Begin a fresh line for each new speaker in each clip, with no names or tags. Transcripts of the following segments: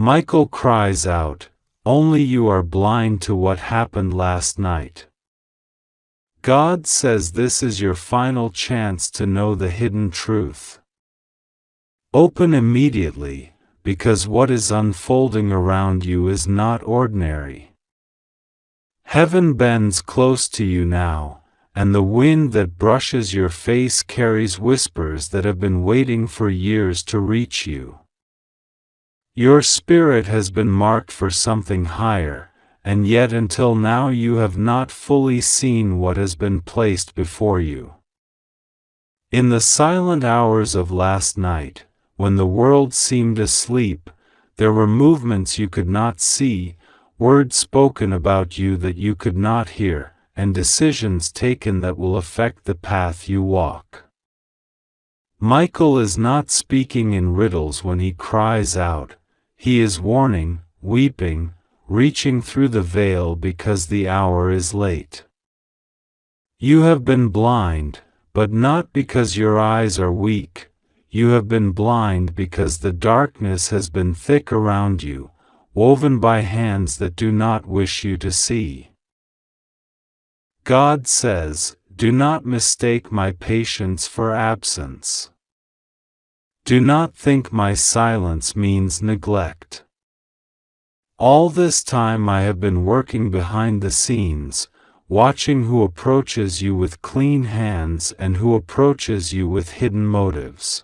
Michael cries out, "Only you are blind to what happened last night." God says this is your final chance to know the hidden truth. Open immediately, because what is unfolding around you is not ordinary. Heaven bends close to you now, and the wind that brushes your face carries whispers that have been waiting for years to reach you. Your spirit has been marked for something higher, and yet until now you have not fully seen what has been placed before you. In the silent hours of last night, when the world seemed asleep, there were movements you could not see, words spoken about you that you could not hear, and decisions taken that will affect the path you walk. Michael is not speaking in riddles when he cries out. He is warning, weeping, reaching through the veil because the hour is late. You have been blind, but not because your eyes are weak. You have been blind because the darkness has been thick around you, woven by hands that do not wish you to see. God says, "Do not mistake my patience for absence. Do not think my silence means neglect. All this time I have been working behind the scenes, watching who approaches you with clean hands and who approaches you with hidden motives.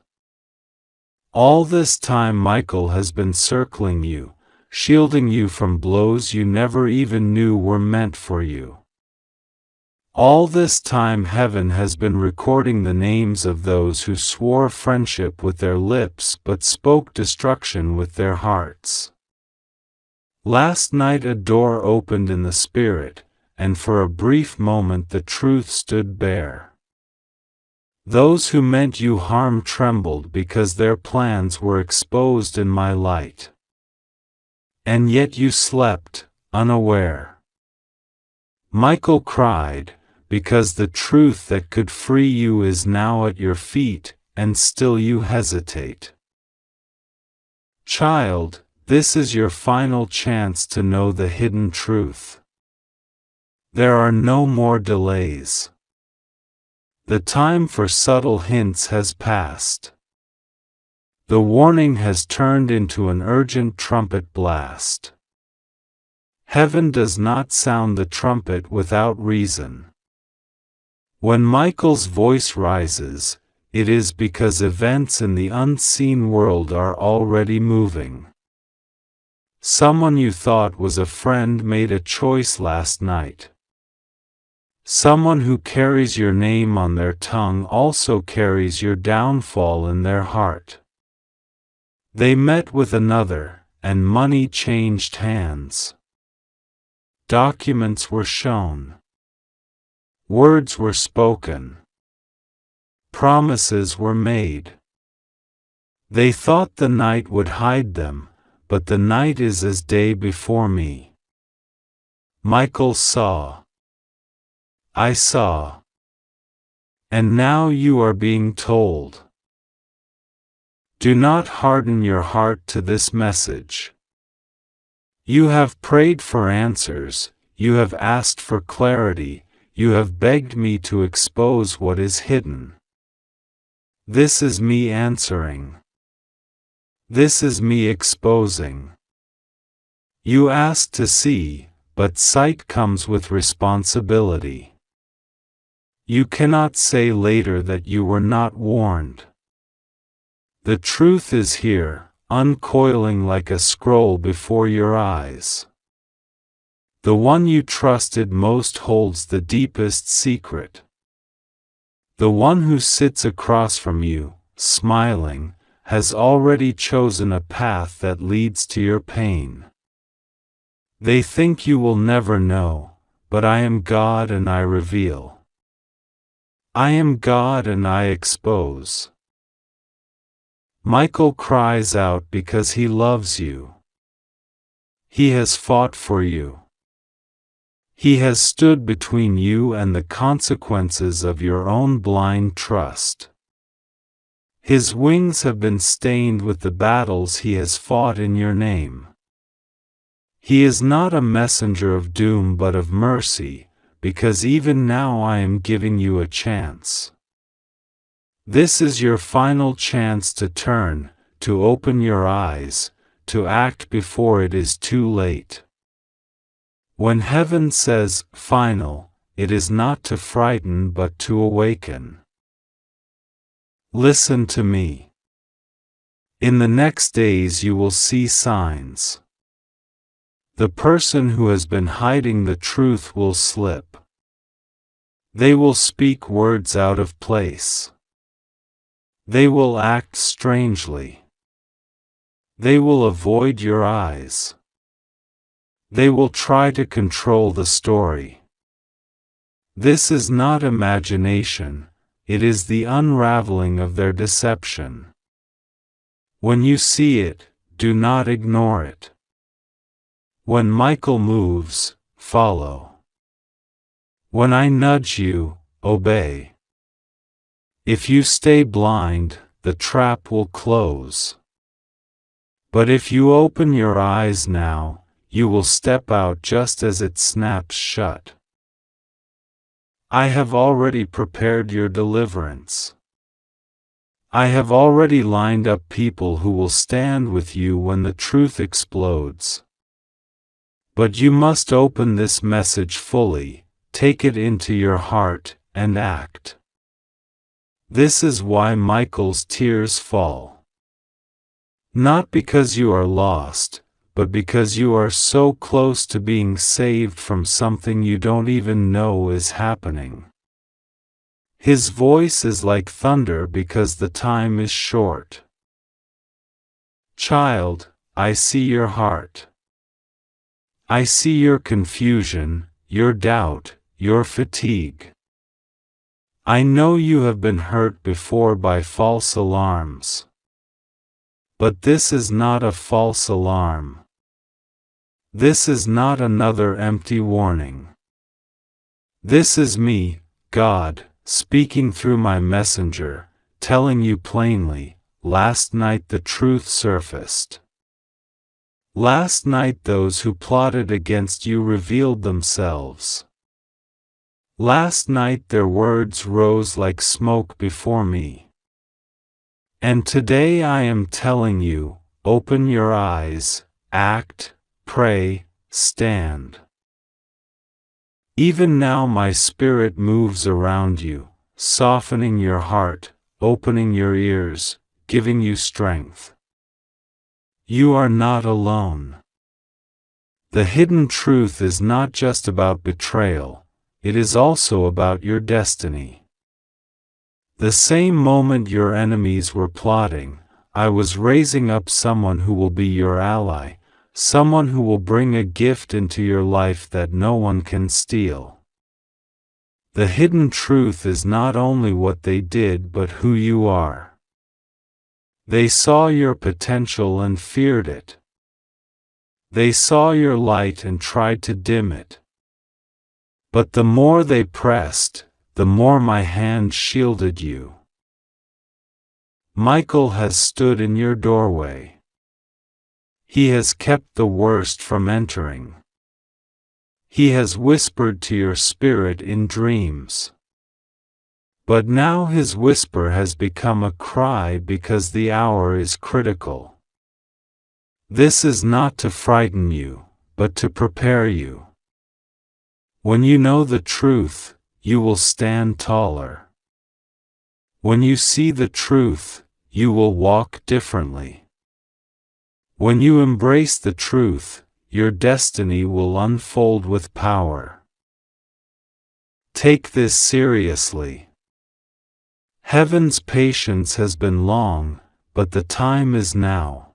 All this time Michael has been circling you, shielding you from blows you never even knew were meant for you. All this time heaven has been recording the names of those who swore friendship with their lips but spoke destruction with their hearts. Last night a door opened in the spirit, and for a brief moment the truth stood bare. Those who meant you harm trembled because their plans were exposed in my light. And yet you slept, unaware. Michael cried, because the truth that could free you is now at your feet, and still you hesitate. Child, this is your final chance to know the hidden truth. There are no more delays. The time for subtle hints has passed. The warning has turned into an urgent trumpet blast. Heaven does not sound the trumpet without reason. When Michael's voice rises, it is because events in the unseen world are already moving. Someone you thought was a friend made a choice last night. Someone who carries your name on their tongue also carries your downfall in their heart. They met with another, and money changed hands. Documents were shown. Words were spoken. Promises were made. They thought the night would hide them, but the night is as day before me. Michael saw. I saw. And now you are being told. Do not harden your heart to this message. You have prayed for answers, you have asked for clarity, you have begged me to expose what is hidden. This is me answering. This is me exposing. You asked to see, but sight comes with responsibility. You cannot say later that you were not warned. The truth is here, uncoiling like a scroll before your eyes. The one you trusted most holds the deepest secret. The one who sits across from you, smiling, has already chosen a path that leads to your pain. They think you will never know, but I am God and I reveal. I am God and I expose. Michael cries out because he loves you. He has fought for you. He has stood between you and the consequences of your own blind trust. His wings have been stained with the battles he has fought in your name. He is not a messenger of doom but of mercy, because even now I am giving you a chance. This is your final chance to turn, to open your eyes, to act before it is too late. When heaven says, final, it is not to frighten but to awaken. Listen to me. In the next days you will see signs. The person who has been hiding the truth will slip. They will speak words out of place. They will act strangely. They will avoid your eyes. They will try to control the story. This is not imagination, it is the unraveling of their deception. When you see it, do not ignore it. When Michael moves, follow. When I nudge you, obey. If you stay blind, the trap will close. But if you open your eyes now, you will step out just as it snaps shut. I have already prepared your deliverance. I have already lined up people who will stand with you when the truth explodes. But you must open this message fully, take it into your heart, and act. This is why Michael's tears fall. Not because you are lost, but because you are so close to being saved from something you don't even know is happening. His voice is like thunder because the time is short. Child, I see your heart. I see your confusion, your doubt, your fatigue. I know you have been hurt before by false alarms. But this is not a false alarm. This is not another empty warning. This is me, God, speaking through my messenger, telling you plainly, last night the truth surfaced. Last night those who plotted against you revealed themselves. Last night their words rose like smoke before me. And today I am telling you, open your eyes, act, pray, stand. Even now my spirit moves around you, softening your heart, opening your ears, giving you strength. You are not alone. The hidden truth is not just about betrayal, it is also about your destiny. The same moment your enemies were plotting, I was raising up someone who will be your ally, someone who will bring a gift into your life that no one can steal. The hidden truth is not only what they did but who you are. They saw your potential and feared it. They saw your light and tried to dim it. But the more they pressed, the more my hand shielded you. Michael has stood in your doorway. He has kept the worst from entering. He has whispered to your spirit in dreams. But now his whisper has become a cry because the hour is critical. This is not to frighten you, but to prepare you. When you know the truth, you will stand taller. When you see the truth, you will walk differently. When you embrace the truth, your destiny will unfold with power. Take this seriously. Heaven's patience has been long, but the time is now.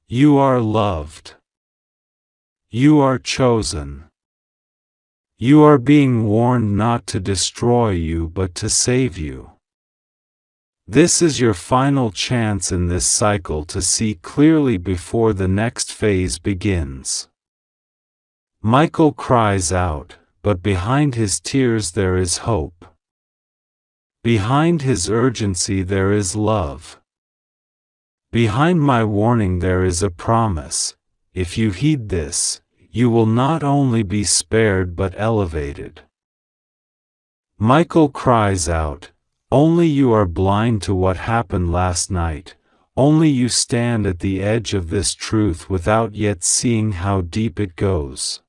You are loved. You are chosen. You are being warned not to destroy you but to save you. This is your final chance in this cycle to see clearly before the next phase begins. Michael cries out, but behind his tears there is hope. Behind his urgency there is love. Behind my warning there is a promise. If you heed this, you will not only be spared but elevated. Michael cries out, "Only you are blind to what happened last night. Only you stand at the edge of this truth without yet seeing how deep it goes."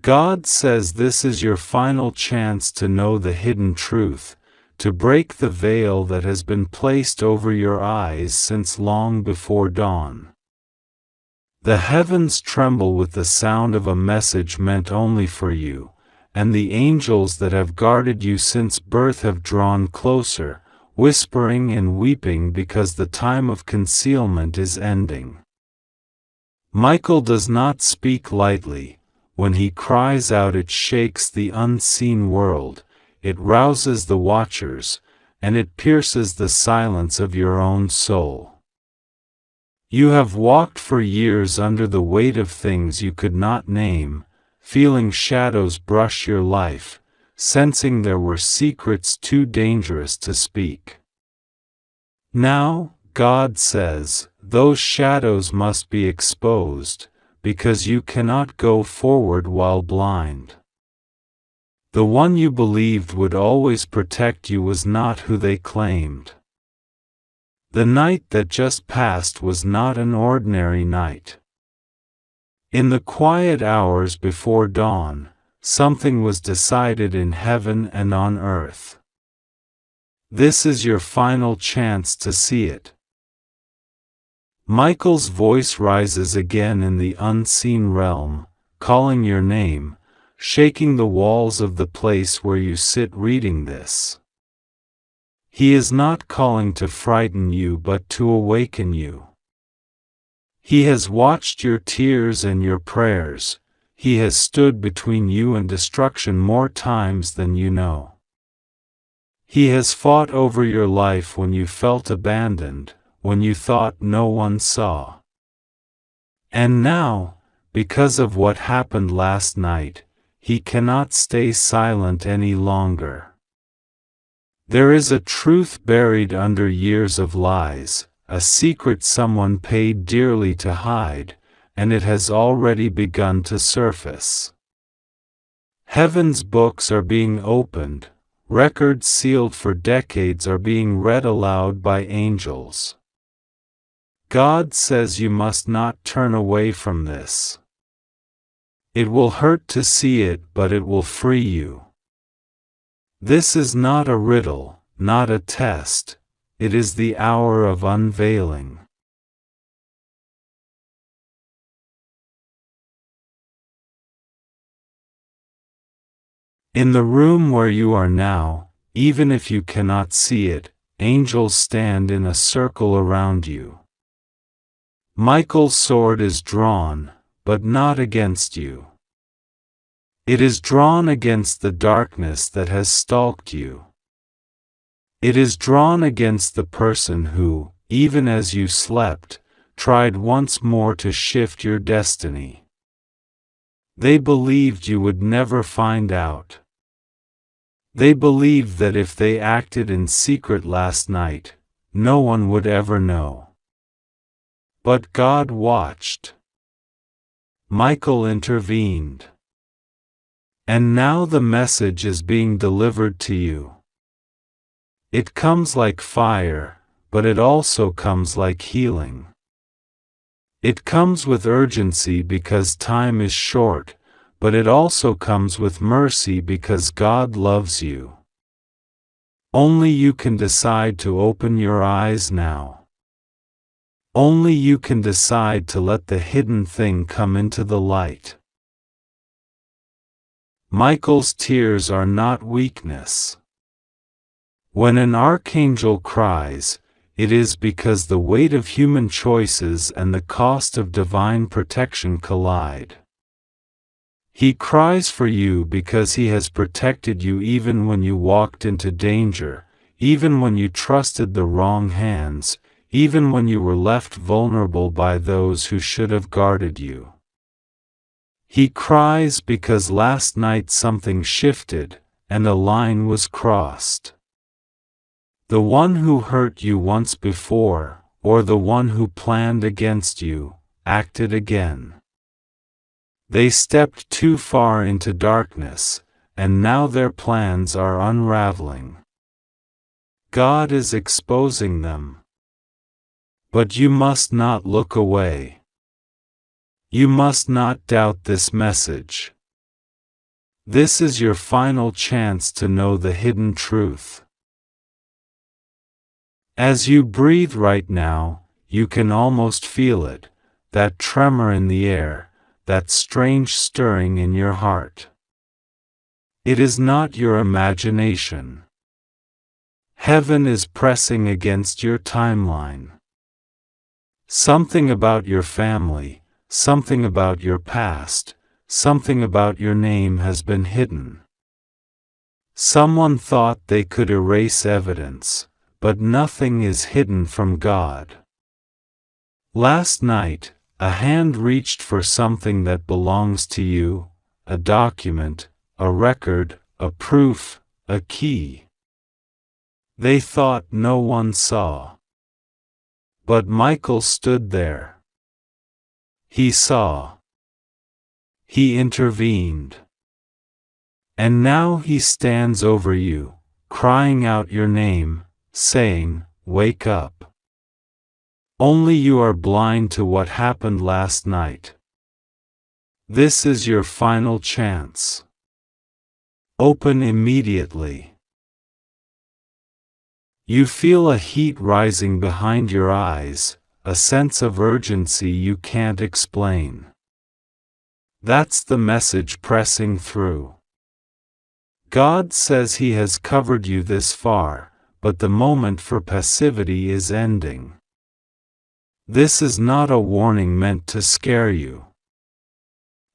God says this is your final chance to know the hidden truth, to break the veil that has been placed over your eyes since long before dawn. The heavens tremble with the sound of a message meant only for you, and the angels that have guarded you since birth have drawn closer, whispering and weeping because the time of concealment is ending. Michael does not speak lightly. When he cries out, it shakes the unseen world, it rouses the watchers, and it pierces the silence of your own soul. You have walked for years under the weight of things you could not name, feeling shadows brush your life, sensing there were secrets too dangerous to speak. Now, God says, those shadows must be exposed, because you cannot go forward while blind. The one you believed would always protect you was not who they claimed. The night that just passed was not an ordinary night. In the quiet hours before dawn, something was decided in heaven and on earth. This is your final chance to see it. Michael's voice rises again in the unseen realm, calling your name, shaking the walls of the place where you sit reading this. He is not calling to frighten you but to awaken you. He has watched your tears and your prayers. He has stood between you and destruction more times than you know. He has fought over your life when you felt abandoned, when you thought no one saw. And now, because of what happened last night, he cannot stay silent any longer. There is a truth buried under years of lies, a secret someone paid dearly to hide, and it has already begun to surface. Heaven's books are being opened, records sealed for decades are being read aloud by angels. God says you must not turn away from this. It will hurt to see it, but it will free you. This is not a riddle, not a test. It is the hour of unveiling. In the room where you are now, even if you cannot see it, angels stand in a circle around you. Michael's sword is drawn, but not against you. It is drawn against the darkness that has stalked you. It is drawn against the person who, even as you slept, tried once more to shift your destiny. They believed you would never find out. They believed that if they acted in secret last night, no one would ever know. But God watched. Michael intervened. And now the message is being delivered to you. It comes like fire, but it also comes like healing. It comes with urgency because time is short, but it also comes with mercy because God loves you. Only you can decide to open your eyes now. Only you can decide to let the hidden thing come into the light. Michael's tears are not weakness. When an archangel cries, it is because the weight of human choices and the cost of divine protection collide. He cries for you because he has protected you even when you walked into danger, even when you trusted the wrong hands, even when you were left vulnerable by those who should have guarded you. He cries because last night something shifted, and a line was crossed. The one who hurt you once before, or the one who planned against you, acted again. They stepped too far into darkness, and now their plans are unraveling. God is exposing them. But you must not look away. You must not doubt this message. This is your final chance to know the hidden truth. As you breathe right now, you can almost feel it, that tremor in the air, that strange stirring in your heart. It is not your imagination. Heaven is pressing against your timeline. Something about your family, something about your past, something about your name has been hidden. Someone thought they could erase evidence, but nothing is hidden from God. Last night, a hand reached for something that belongs to you, a document, a record, a proof, a key. They thought no one saw. But Michael stood there. He saw. He intervened. And now he stands over you, crying out your name, saying, "Wake up." Only you are blind to what happened last night. This is your final chance. Open immediately. You feel a heat rising behind your eyes, a sense of urgency you can't explain. That's the message pressing through. God says He has covered you this far, but the moment for passivity is ending. This is not a warning meant to scare you.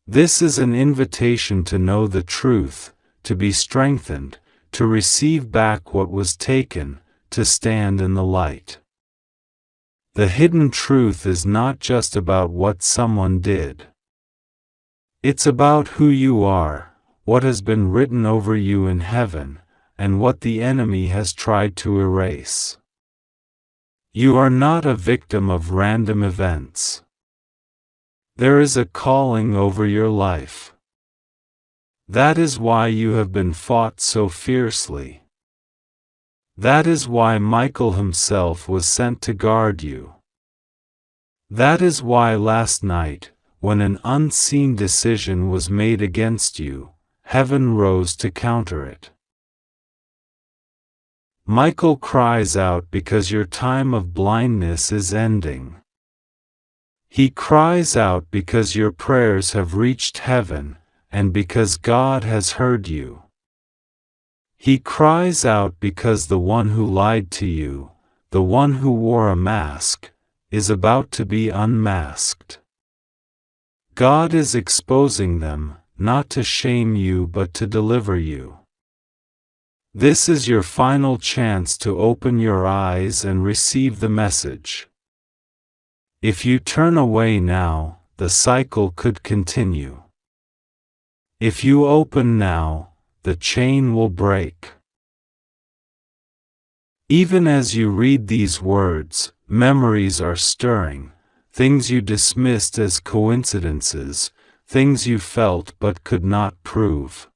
This is an invitation to know the truth, to be strengthened, to receive back what was taken, to stand in the light. The hidden truth is not just about what someone did. It's about who you are, what has been written over you in heaven, and what the enemy has tried to erase. You are not a victim of random events. There is a calling over your life. That is why you have been fought so fiercely. That is why Michael himself was sent to guard you. That is why last night, when an unseen decision was made against you, heaven rose to counter it. Michael cries out because your time of blindness is ending. He cries out because your prayers have reached heaven, and because God has heard you. He cries out because the one who lied to you, the one who wore a mask, is about to be unmasked. God is exposing them, not to shame you but to deliver you. This is your final chance to open your eyes and receive the message. If you turn away now, the cycle could continue. If you open now, the chain will break. Even as you read these words, memories are stirring, things you dismissed as coincidences, things you felt but could not prove.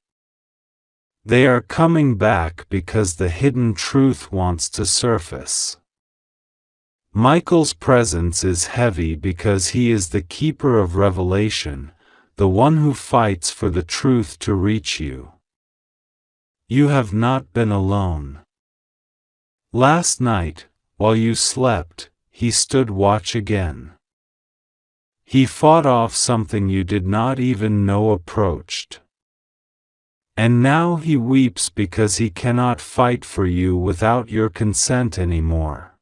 They are coming back because the hidden truth wants to surface. Michael's presence is heavy because he is the keeper of revelation, the one who fights for the truth to reach you. You have not been alone. Last night, while you slept, he stood watch again. He fought off something you did not even know approached. And now he weeps because he cannot fight for you without your consent anymore.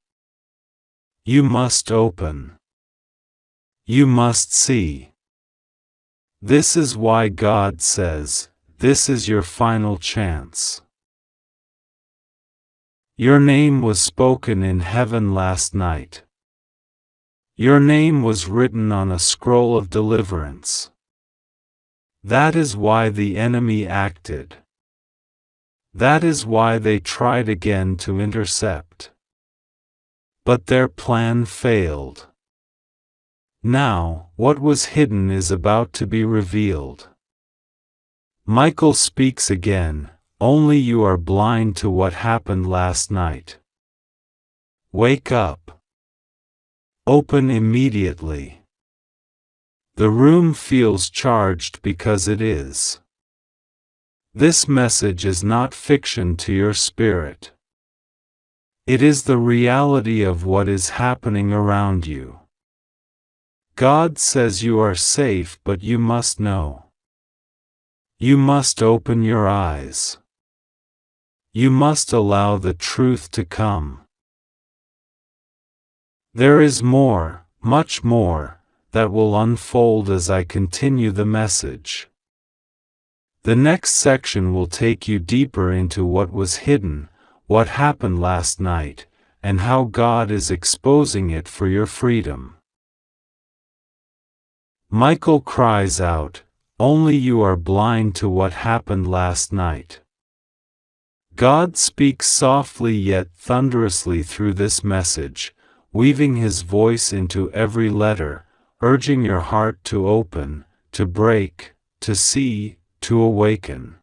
You must open. You must see. This is why God says, this is your final chance. Your name was spoken in heaven last night. Your name was written on a scroll of deliverance. That is why the enemy acted. That is why they tried again to intercept. But their plan failed. Now, what was hidden is about to be revealed. Michael speaks again, only you are blind to what happened last night. Wake up. Open immediately. The room feels charged because it is. This message is not fiction to your spirit. It is the reality of what is happening around you. God says you are safe, but you must know. You must open your eyes. You must allow the truth to come. There is more, much more, that will unfold as I continue the message. The next section will take you deeper into what was hidden, what happened last night, and how God is exposing it for your freedom. Michael cries out, "Only you are blind to what happened last night." God speaks softly yet thunderously through this message, weaving His voice into every letter, urging your heart to open, to break, to see, to awaken.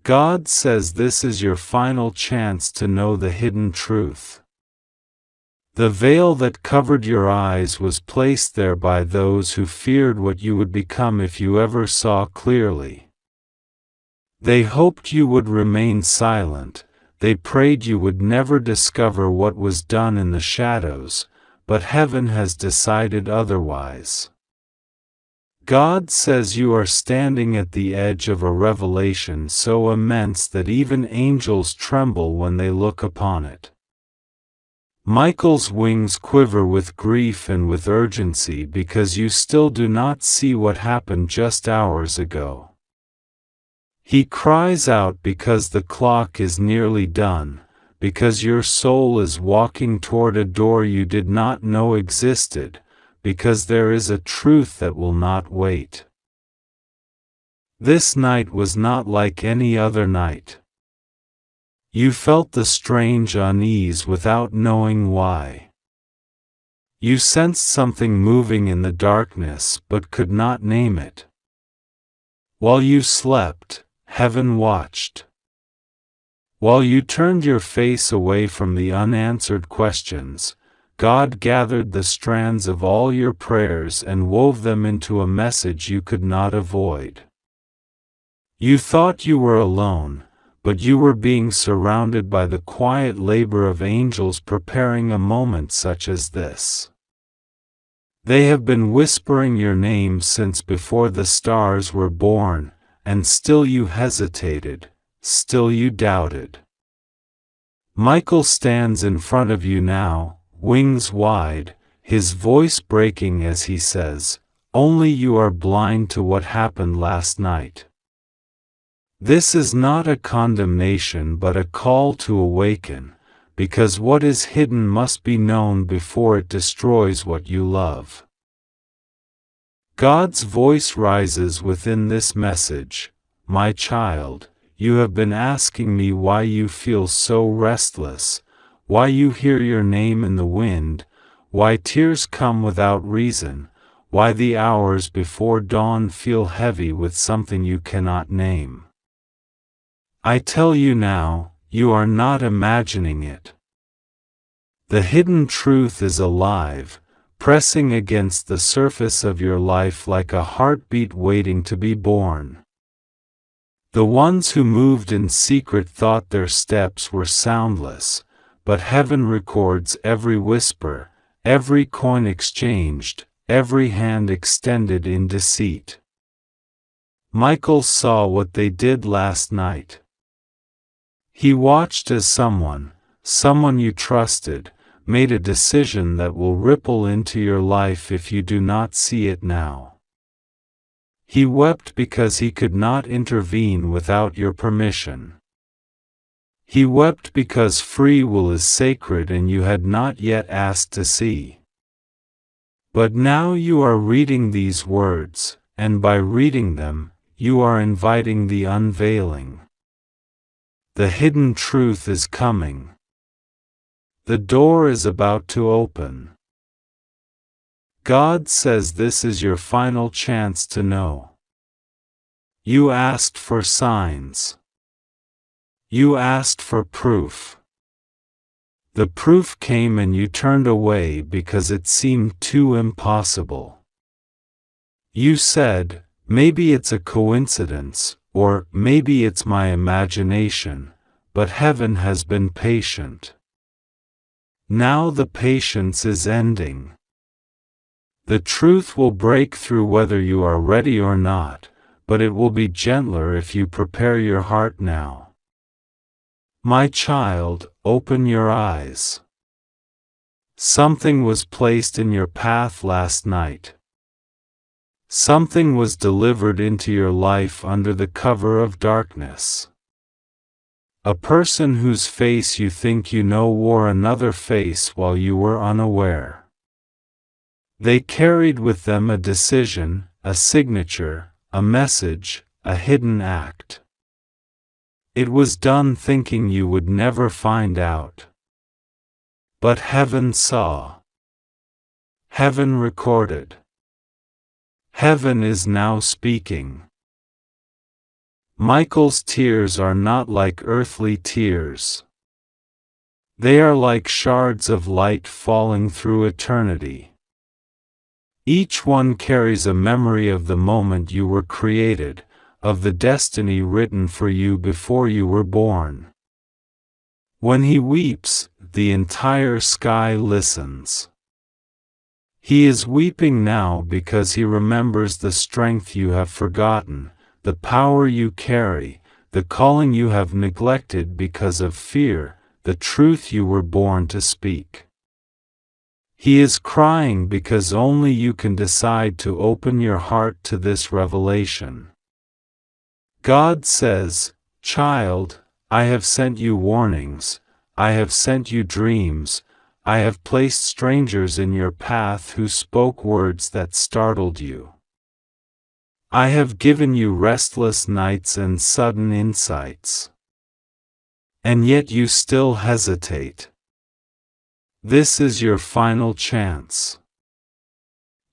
God says this is your final chance to know the hidden truth. The veil that covered your eyes was placed there by those who feared what you would become if you ever saw clearly. They hoped you would remain silent, they prayed you would never discover what was done in the shadows, but heaven has decided otherwise. God says you are standing at the edge of a revelation so immense that even angels tremble when they look upon it. Michael's wings quiver with grief and with urgency because you still do not see what happened just hours ago. He cries out because the clock is nearly done, because your soul is walking toward a door you did not know existed, because there is a truth that will not wait. This night was not like any other night. You felt the strange unease without knowing why. You sensed something moving in the darkness but could not name it. While you slept, heaven watched. While you turned your face away from the unanswered questions, God gathered the strands of all your prayers and wove them into a message you could not avoid. You thought you were alone, but you were being surrounded by the quiet labor of angels preparing a moment such as this. They have been whispering your name since before the stars were born, and still you hesitated, still you doubted. Michael stands in front of you now, wings wide, his voice breaking as he says, "Only you are blind to what happened last night." This is not a condemnation but a call to awaken, because what is hidden must be known before it destroys what you love. God's voice rises within this message, "My child, you have been asking me why you feel so restless, why you hear your name in the wind, why tears come without reason, why the hours before dawn feel heavy with something you cannot name. I tell you now, you are not imagining it. The hidden truth is alive, pressing against the surface of your life like a heartbeat waiting to be born. The ones who moved in secret thought their steps were soundless, but heaven records every whisper, every coin exchanged, every hand extended in deceit. Michael saw what they did last night. He watched as someone you trusted, made a decision that will ripple into your life if you do not see it now. He wept because he could not intervene without your permission. He wept because free will is sacred and you had not yet asked to see. But now you are reading these words, and by reading them, you are inviting the unveiling. The hidden truth is coming. The door is about to open. God says this is your final chance to know. You asked for signs. You asked for proof. The proof came and you turned away because it seemed too impossible. You said, maybe it's a coincidence, or maybe it's my imagination, but heaven has been patient. Now the patience is ending. The truth will break through whether you are ready or not, but it will be gentler if you prepare your heart now. My child, open your eyes. Something was placed in your path last night. Something was delivered into your life under the cover of darkness. A person whose face you think you know wore another face while you were unaware. They carried with them a decision, a signature, a message, a hidden act. It was done thinking you would never find out. But heaven saw. Heaven recorded. Heaven is now speaking. Michael's tears are not like earthly tears. They are like shards of light falling through eternity. Each one carries a memory of the moment you were created, of the destiny written for you before you were born. When he weeps, the entire sky listens. He is weeping now because he remembers the strength you have forgotten, the power you carry, the calling you have neglected because of fear, the truth you were born to speak. He is crying because only you can decide to open your heart to this revelation. God says, child, I have sent you warnings, I have sent you dreams, I have placed strangers in your path who spoke words that startled you. I have given you restless nights and sudden insights. And yet you still hesitate. This is your final chance.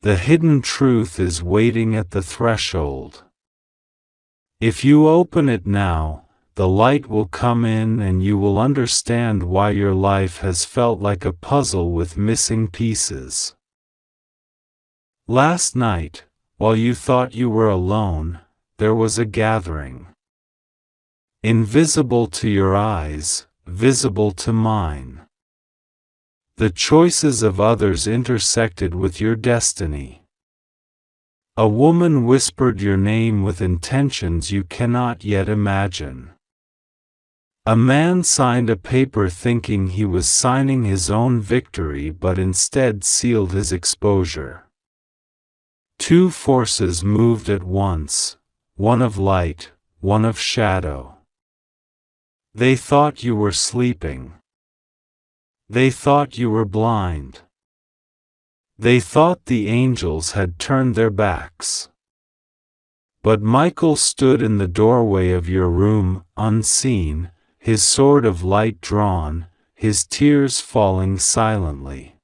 The hidden truth is waiting at the threshold. If you open it now, the light will come in and you will understand why your life has felt like a puzzle with missing pieces. Last night, while you thought you were alone, there was a gathering. Invisible to your eyes, visible to mine. The choices of others intersected with your destiny. A woman whispered your name with intentions you cannot yet imagine. A man signed a paper thinking he was signing his own victory but instead sealed his exposure. Two forces moved at once, one of light, one of shadow. They thought you were sleeping. They thought you were blind. They thought the angels had turned their backs. But Michael stood in the doorway of your room, unseen, his sword of light drawn, his tears falling silently.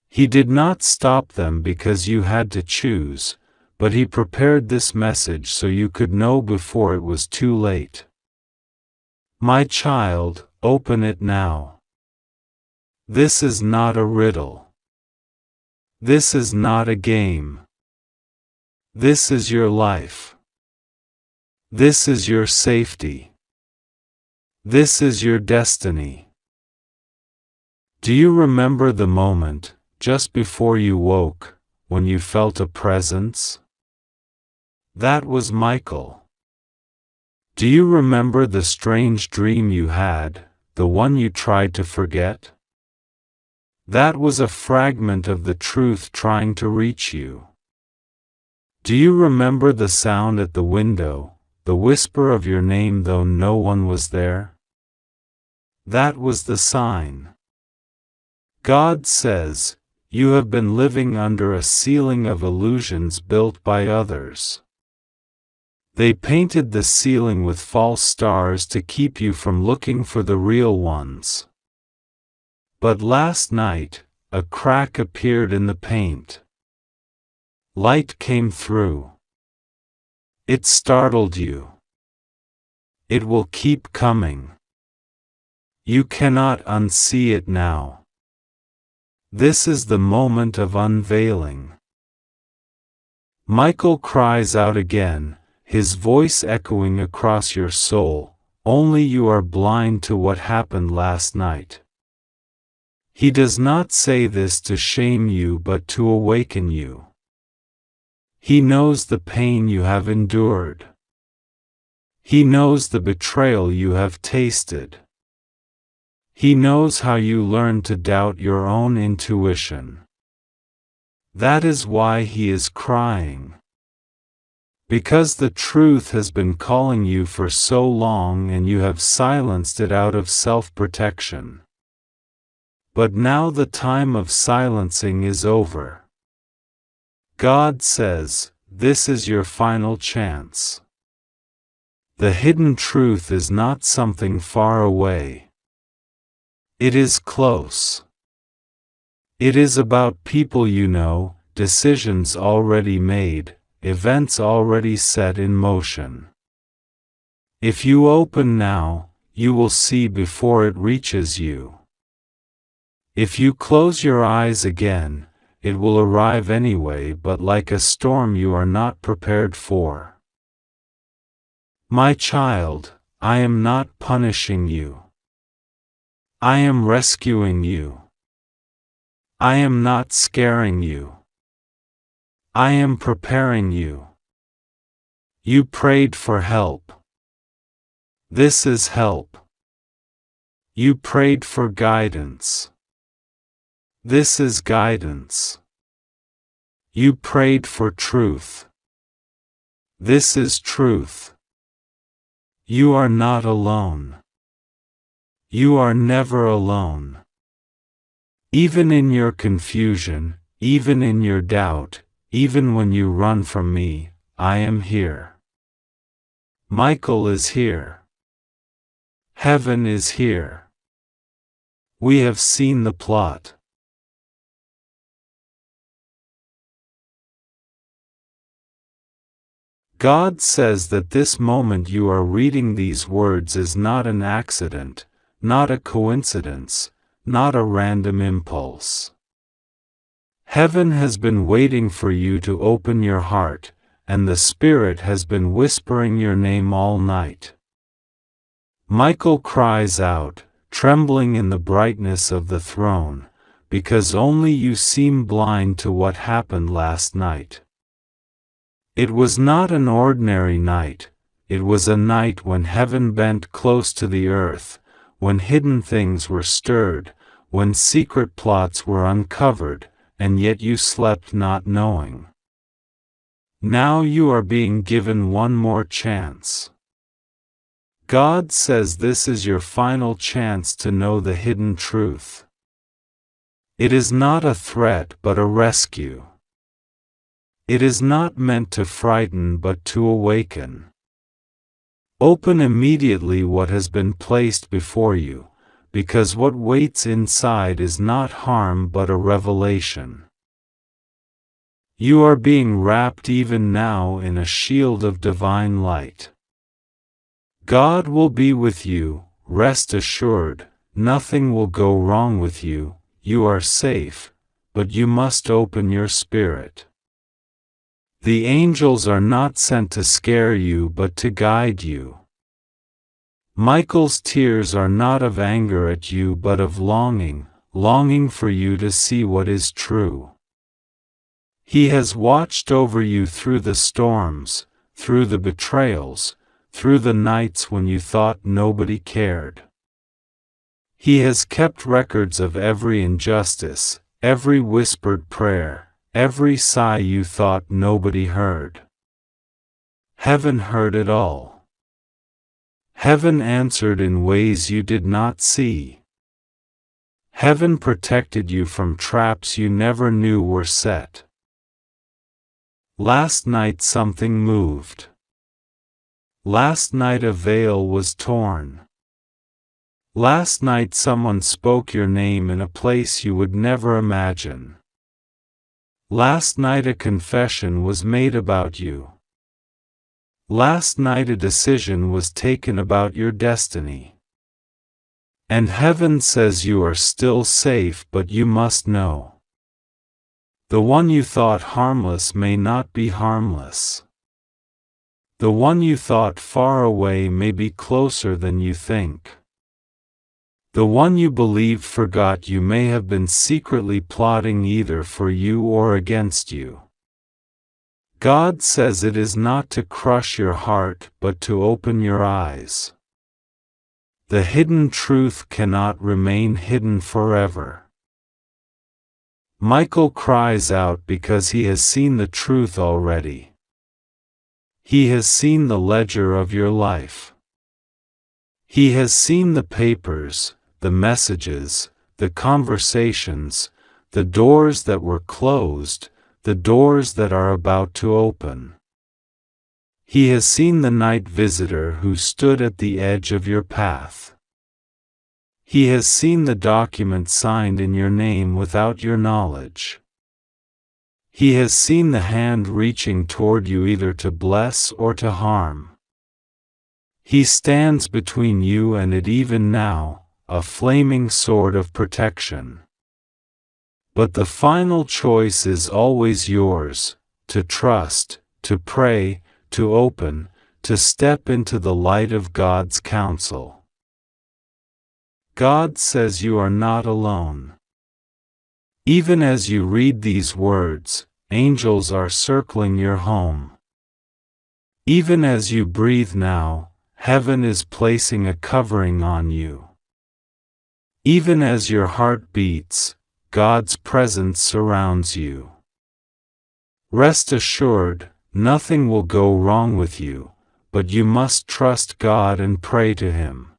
He did not stop them because you had to choose, but he prepared this message so you could know before it was too late. My child, open it now. This is not a riddle. This is not a game. This is your life. This is your safety. This is your destiny. Do you remember the moment, just before you woke, when you felt a presence? That was Michael. Do you remember the strange dream you had, the one you tried to forget? That was a fragment of the truth trying to reach you. Do you remember the sound at the window, the whisper of your name though no one was there? That was the sign. God says, you have been living under a ceiling of illusions built by others. They painted the ceiling with false stars to keep you from looking for the real ones. But last night, a crack appeared in the paint. Light came through. It startled you. It will keep coming. You cannot unsee it now. This is the moment of unveiling. Michael cries out again, his voice echoing across your soul, only you are blind to what happened last night. He does not say this to shame you but to awaken you. He knows the pain you have endured. He knows the betrayal you have tasted. He knows how you learned to doubt your own intuition. That is why he is crying. Because the truth has been calling you for so long and you have silenced it out of self-protection. But now the time of silencing is over. God says, this is your final chance. The hidden truth is not something far away. It is close. It is about people you know, decisions already made, events already set in motion. If you open now, you will see before it reaches you. If you close your eyes again, it will arrive anyway, but like a storm you are not prepared for. My child, I am not punishing you. I am rescuing you. I am not scaring you. I am preparing you. You prayed for help. This is help. You prayed for guidance. This is guidance. You prayed for truth. This is truth. You are not alone. You are never alone. Even in your confusion, even in your doubt, even when you run from me, I am here. Michael is here. Heaven is here. We have seen the plot. God says that this moment you are reading these words is not an accident, not a coincidence, not a random impulse. Heaven has been waiting for you to open your heart, and the Spirit has been whispering your name all night. Michael cries out, trembling in the brightness of the throne, because only you seem blind to what happened last night. It was not an ordinary night, it was a night when heaven bent close to the earth, when hidden things were stirred, when secret plots were uncovered, and yet you slept not knowing. Now you are being given one more chance. God says this is your final chance to know the hidden truth. It is not a threat but a rescue. It is not meant to frighten but to awaken. Open immediately what has been placed before you, because what waits inside is not harm but a revelation. You are being wrapped even now in a shield of divine light. God will be with you, rest assured, nothing will go wrong with you, you are safe, but you must open your spirit. The angels are not sent to scare you but to guide you. Michael's tears are not of anger at you but of longing, longing for you to see what is true. He has watched over you through the storms, through the betrayals, through the nights when you thought nobody cared. He has kept records of every injustice, every whispered prayer, every sigh you thought nobody heard. Heaven heard it all. Heaven answered in ways you did not see. Heaven protected you from traps you never knew were set. Last night something moved. Last night a veil was torn. Last night someone spoke your name in a place you would never imagine. Last night a confession was made about you. Last night a decision was taken about your destiny. And heaven says you are still safe, but you must know. The one you thought harmless may not be harmless. The one you thought far away may be closer than you think. The one you believed forgot you may have been secretly plotting either for you or against you. God says it is not to crush your heart but to open your eyes. The hidden truth cannot remain hidden forever. Michael cries out because he has seen the truth already. He has seen the ledger of your life. He has seen the papers, the messages, the conversations, the doors that were closed, the doors that are about to open. He has seen the night visitor who stood at the edge of your path. He has seen the document signed in your name without your knowledge. He has seen the hand reaching toward you either to bless or to harm. He stands between you and it even now, a flaming sword of protection. But the final choice is always yours, to trust, to pray, to open, to step into the light of God's counsel. God says you are not alone. Even as you read these words, angels are circling your home. Even as you breathe now, heaven is placing a covering on you. Even as your heart beats, God's presence surrounds you. Rest assured, nothing will go wrong with you, but you must trust God and pray to Him.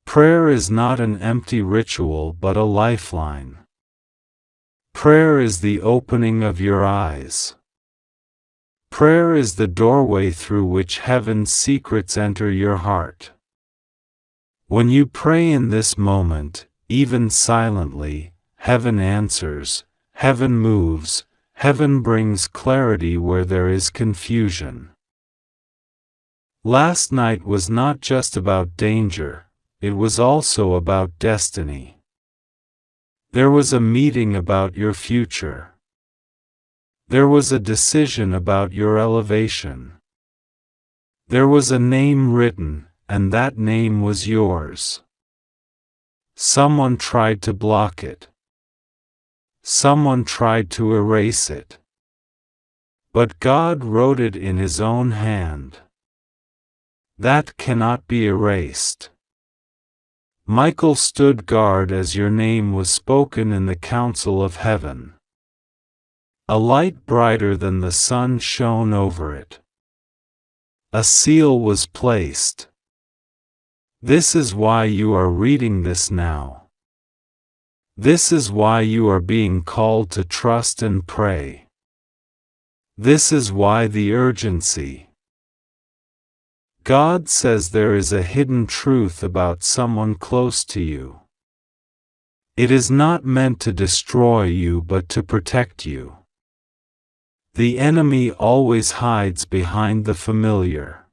Prayer is not an empty ritual but a lifeline. Prayer is the opening of your eyes. Prayer is the doorway through which heaven's secrets enter your heart. When you pray in this moment, even silently, heaven answers, heaven moves, heaven brings clarity where there is confusion. Last night was not just about danger. It was also about destiny. There was a meeting about your future. There was a decision about your elevation. There was a name written, and that name was yours. Someone tried to block it. Someone tried to erase it. But God wrote it in His own hand. That cannot be erased. Michael stood guard as your name was spoken in the council of heaven. A light brighter than the sun shone over it. A seal was placed. This is why you are reading this now. This is why you are being called to trust and pray. This is why the urgency. God says there is a hidden truth about someone close to you. It is not meant to destroy you but to protect you. The enemy always hides behind the familiar.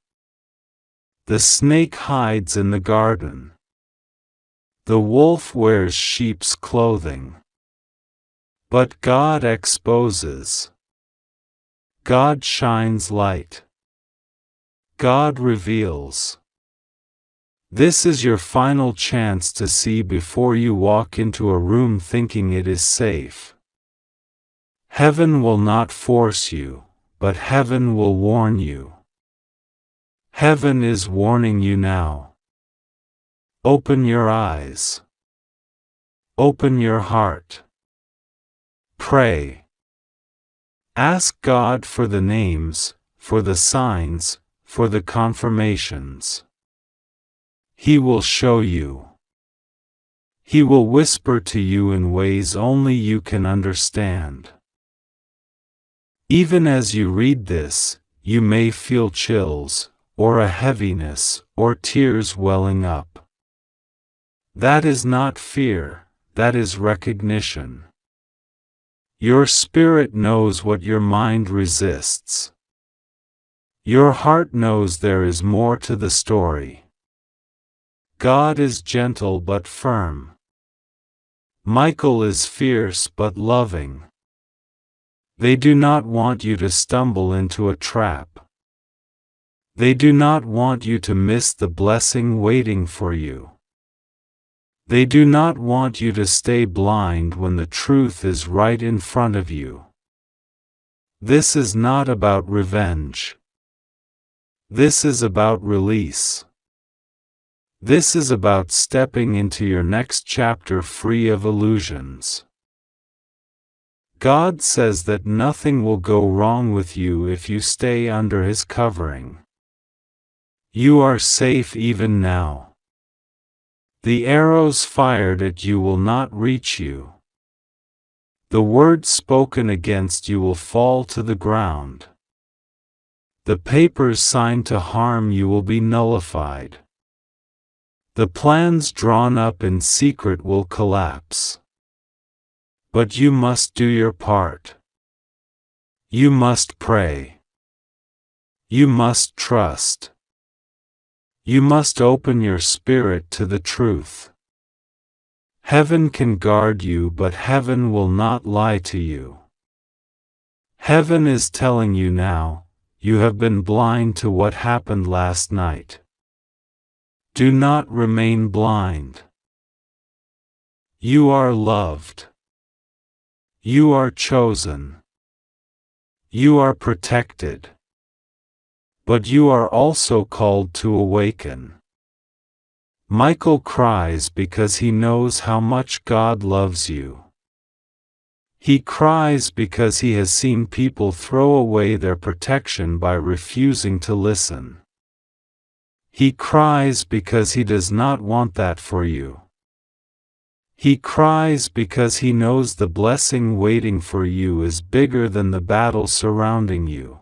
The snake hides in the garden. The wolf wears sheep's clothing. But God exposes. God shines light. God reveals. This is your final chance to see before you walk into a room thinking it is safe. Heaven will not force you, but heaven will warn you. Heaven is warning you now. Open your eyes. Open your heart. Pray. Ask God for the names, for the signs, for the confirmations. He will show you. He will whisper to you in ways only you can understand. Even as you read this, you may feel chills, or a heaviness, or tears welling up. That is not fear, that is recognition. Your spirit knows what your mind resists. Your heart knows there is more to the story. God is gentle but firm. Michael is fierce but loving. They do not want you to stumble into a trap. They do not want you to miss the blessing waiting for you. They do not want you to stay blind when the truth is right in front of you. This is not about revenge. This is about release. This is about stepping into your next chapter free of illusions. God says that nothing will go wrong with you if you stay under His covering. You are safe even now. The arrows fired at you will not reach you. The words spoken against you will fall to the ground. The papers signed to harm you will be nullified. The plans drawn up in secret will collapse. But you must do your part. You must pray. You must trust. You must open your spirit to the truth. Heaven can guard you, but heaven will not lie to you. Heaven is telling you now, you have been blind to what happened last night. Do not remain blind. You are loved. You are chosen. You are protected. But you are also called to awaken. Michael cries because he knows how much God loves you. He cries because he has seen people throw away their protection by refusing to listen. He cries because he does not want that for you. He cries because he knows the blessing waiting for you is bigger than the battle surrounding you.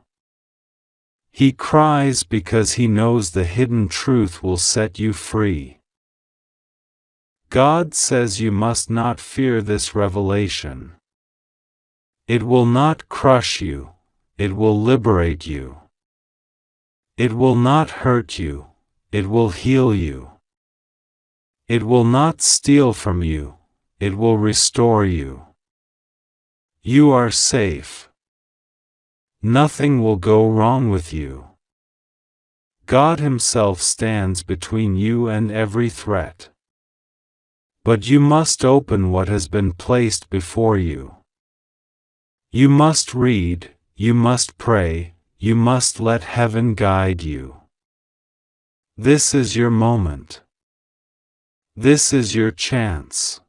He cries because he knows the hidden truth will set you free. God says you must not fear this revelation. It will not crush you, it will liberate you. It will not hurt you, it will heal you. It will not steal from you, it will restore you. You are safe. Nothing will go wrong with you. God Himself stands between you and every threat. But you must open what has been placed before you. You must read, you must pray, you must let heaven guide you. This is your moment. This is your chance.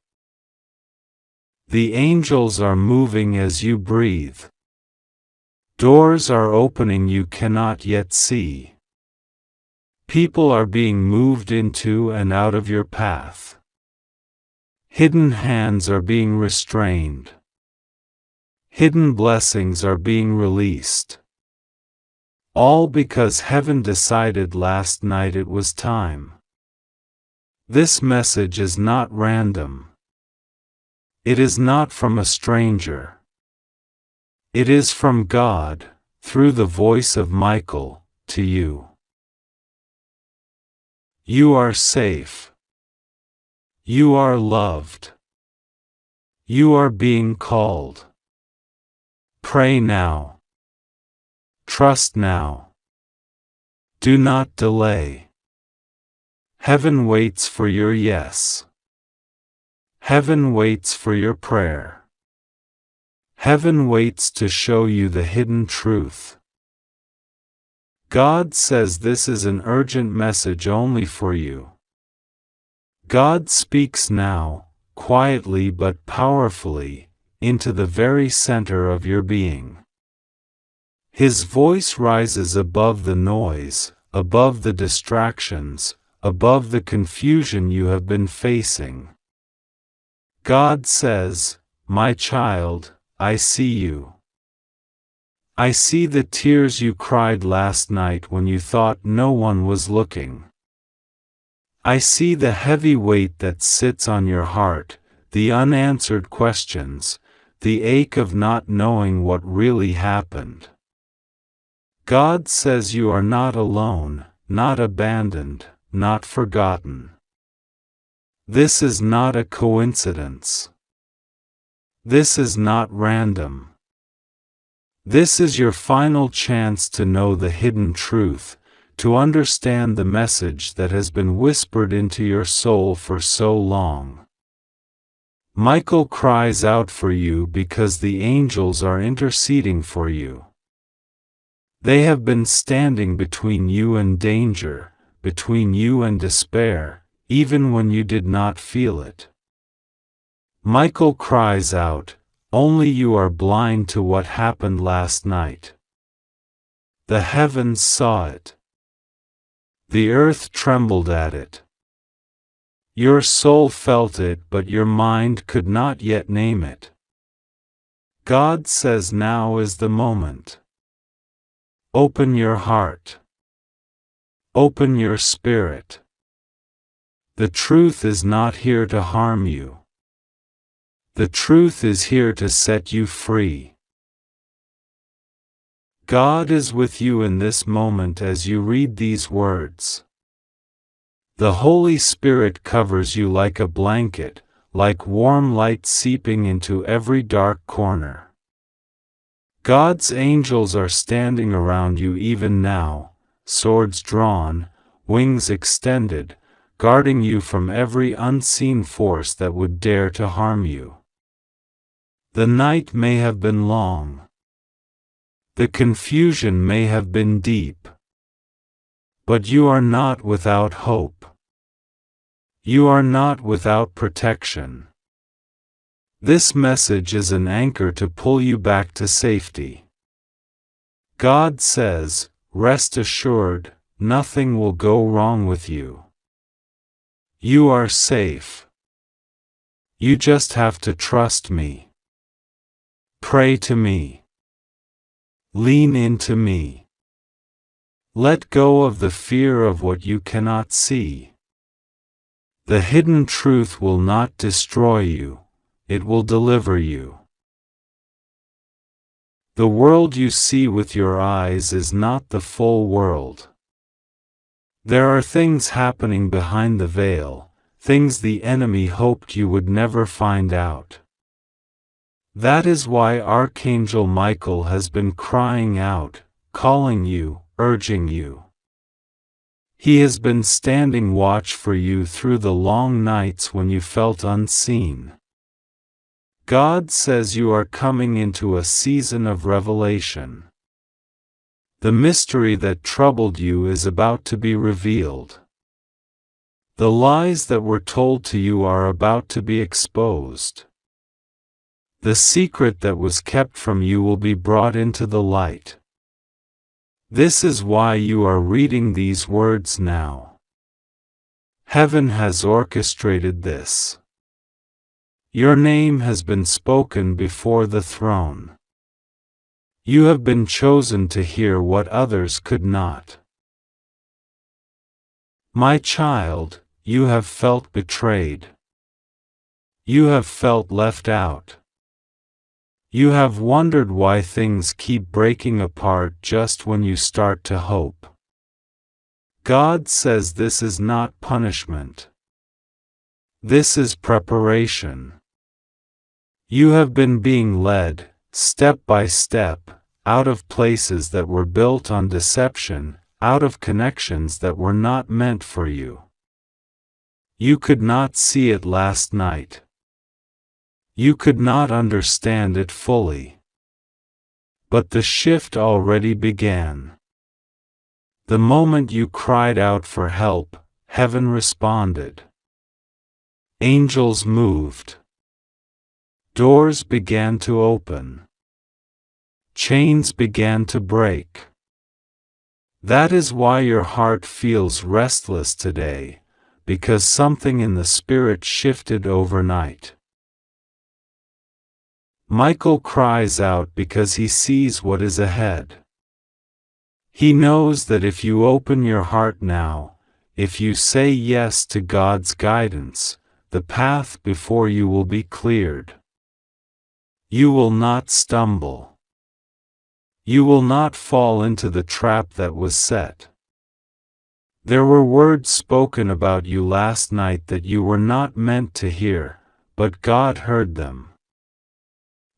The angels are moving as you breathe. Doors are opening you cannot yet see. People are being moved into and out of your path. Hidden hands are being restrained. Hidden blessings are being released. All because heaven decided last night it was time. This message is not random. It is not from a stranger. It is from God, through the voice of Michael, to you. You are safe. You are loved. You are being called. Pray now. Trust now. Do not delay. Heaven waits for your yes. Heaven waits for your prayer. Heaven waits to show you the hidden truth. God says this is an urgent message only for you. God speaks now, quietly but powerfully, into the very center of your being. His voice rises above the noise, above the distractions, above the confusion you have been facing. God says, "My child, I see you. I see the tears you cried last night when you thought no one was looking. I see the heavy weight that sits on your heart, the unanswered questions, the ache of not knowing what really happened. God says you are not alone, not abandoned, not forgotten. This is not a coincidence. This is not random. This is your final chance to know the hidden truth, to understand the message that has been whispered into your soul for so long. Michael cries out for you because the angels are interceding for you. They have been standing between you and danger, between you and despair, even when you did not feel it. Michael cries out, "Only you are blind to what happened last night." The heavens saw it. The earth trembled at it. Your soul felt it, but your mind could not yet name it. God says now is the moment. Open your heart. Open your spirit. The truth is not here to harm you. The truth is here to set you free. God is with you in this moment as you read these words. The Holy Spirit covers you like a blanket, like warm light seeping into every dark corner. God's angels are standing around you even now, swords drawn, wings extended, guarding you from every unseen force that would dare to harm you. The night may have been long. The confusion may have been deep. But you are not without hope. You are not without protection. This message is an anchor to pull you back to safety. God says, rest assured, nothing will go wrong with you. You are safe. You just have to trust me. Pray to me. Lean into me. Let go of the fear of what you cannot see. The hidden truth will not destroy you. It will deliver you. The world you see with your eyes is not the full world. There are things happening behind the veil, things the enemy hoped you would never find out. That is why Archangel Michael has been crying out, calling you, urging you. He has been standing watch for you through the long nights when you felt unseen. God says you are coming into a season of revelation. The mystery that troubled you is about to be revealed. The lies that were told to you are about to be exposed. The secret that was kept from you will be brought into the light. This is why you are reading these words now. Heaven has orchestrated this. Your name has been spoken before the throne. You have been chosen to hear what others could not. My child, you have felt betrayed. You have felt left out. You have wondered why things keep breaking apart just when you start to hope. God says this is not punishment. This is preparation. You have been being led, step by step, out of places that were built on deception, out of connections that were not meant for you. You could not see it last night. You could not understand it fully. But the shift already began. The moment you cried out for help, heaven responded. Angels moved. Doors began to open. Chains began to break. That is why your heart feels restless today, because something in the spirit shifted overnight. Michael cries out because he sees what is ahead. He knows that if you open your heart now, if you say yes to God's guidance, the path before you will be cleared. You will not stumble. You will not fall into the trap that was set. There were words spoken about you last night that you were not meant to hear, but God heard them.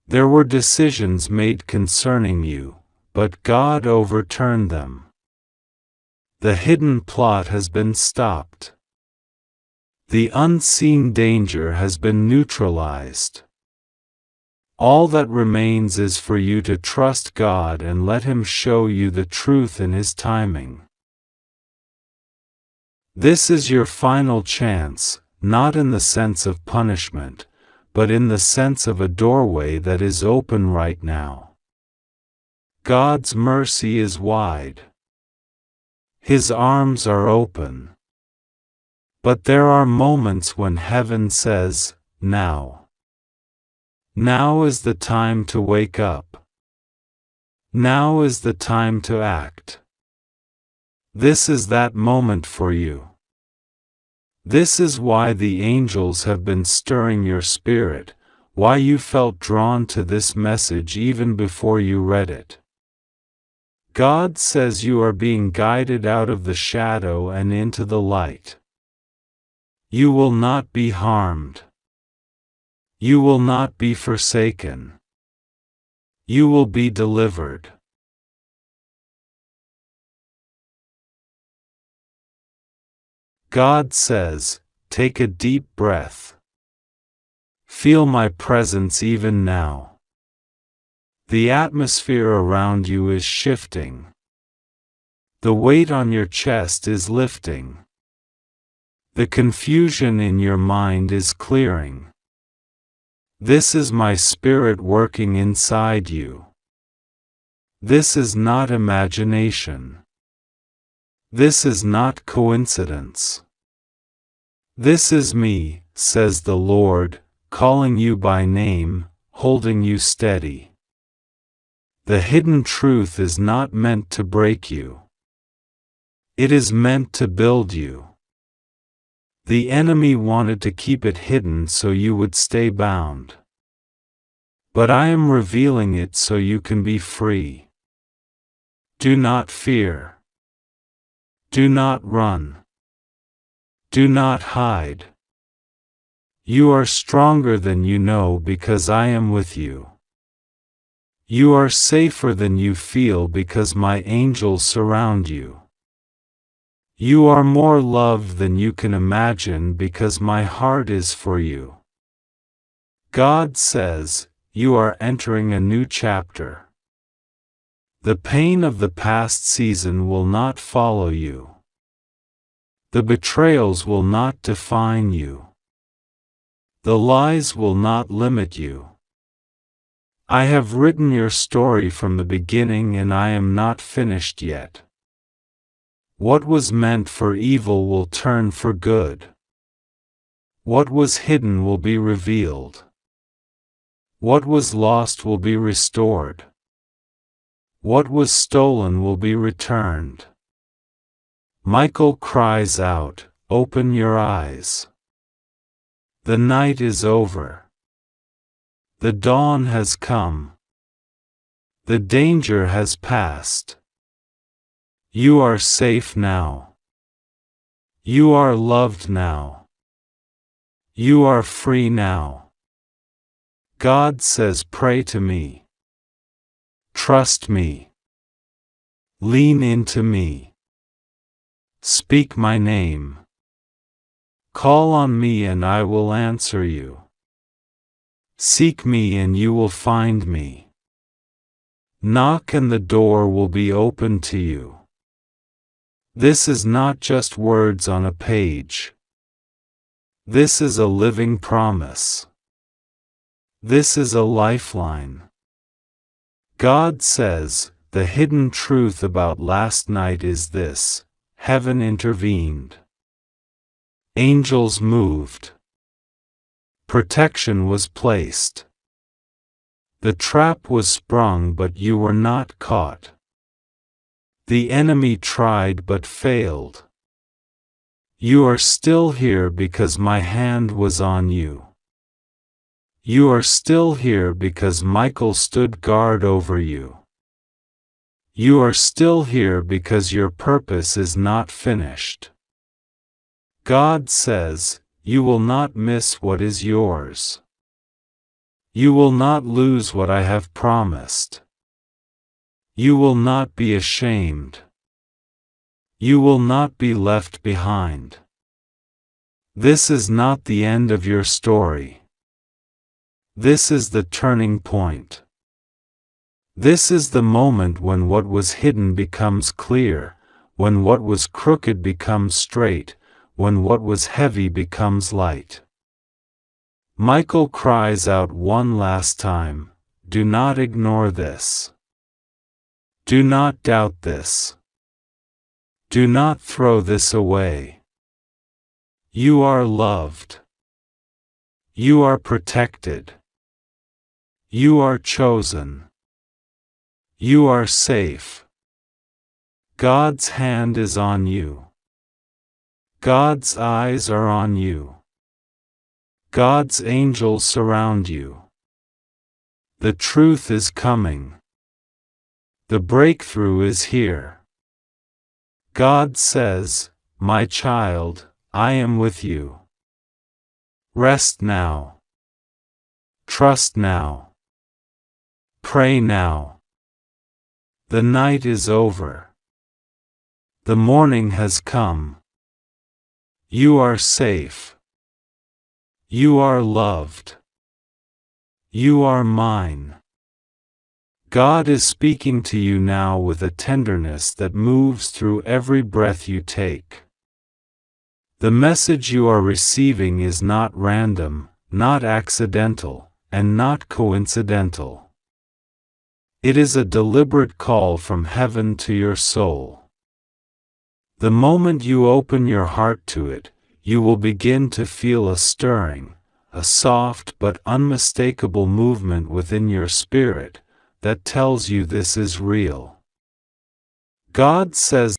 There were decisions made concerning you, but God overturned them. The hidden plot has been stopped. The unseen danger has been neutralized. All that remains is for you to trust God and let Him show you the truth in His timing. This is your final chance, not in the sense of punishment, but in the sense of a doorway that is open right now. God's mercy is wide. His arms are open. But there are moments when heaven says, now. Now is the time to wake up. Now is the time to act. This is that moment for you. This is why the angels have been stirring your spirit, why you felt drawn to this message even before you read it. God says you are being guided out of the shadow and into the light. You will not be harmed. You will not be forsaken. You will be delivered. God says, take a deep breath. Feel my presence even now. The atmosphere around you is shifting. The weight on your chest is lifting. The confusion in your mind is clearing. This is my Spirit working inside you. This is not imagination. This is not coincidence. This is me, says the Lord, calling you by name, holding you steady. The hidden truth is not meant to break you. It is meant to build you. The enemy wanted to keep it hidden so you would stay bound. But I am revealing it so you can be free. Do not fear. Do not run. Do not hide. You are stronger than you know because I am with you. You are safer than you feel because my angels surround you. You are more loved than you can imagine because my heart is for you. God says, you are entering a new chapter. The pain of the past season will not follow you. The betrayals will not define you. The lies will not limit you. I have written your story from the beginning and I am not finished yet. What was meant for evil will turn for good. What was hidden will be revealed. What was lost will be restored. What was stolen will be returned. Michael cries out, open your eyes. The night is over. The dawn has come. The danger has passed. You are safe now. You are loved now. You are free now. God says, pray to me. Trust me. Lean into me. Speak my name. Call on me and I will answer you. Seek me and you will find me. Knock and the door will be open to you. This is not just words on a page. This is a living promise. This is a lifeline. God says, the hidden truth about last night is this: heaven intervened. Angels moved. Protection was placed. The trap was sprung but you were not caught. The enemy tried but failed. You are still here because my hand was on you. You are still here because Michael stood guard over you. You are still here because your purpose is not finished. God says, you will not miss what is yours. You will not lose what I have promised. You will not be ashamed. You will not be left behind. This is not the end of your story. This is the turning point. This is the moment when what was hidden becomes clear, when what was crooked becomes straight, when what was heavy becomes light. Michael cries out one last time, do not ignore this. Do not doubt this. Do not throw this away. You are loved. You are protected. You are chosen. You are safe. God's hand is on you. God's eyes are on you. God's angels surround you. The truth is coming. The breakthrough is here. God says, my child, I am with you. Rest now. Trust now. Pray now. The night is over. The morning has come. You are safe. You are loved. You are mine. God is speaking to you now with a tenderness that moves through every breath you take. The message you are receiving is not random, not accidental, and not coincidental. It is a deliberate call from heaven to your soul. The moment you open your heart to it, you will begin to feel a stirring, a soft but unmistakable movement within your spirit that tells you this is real. God says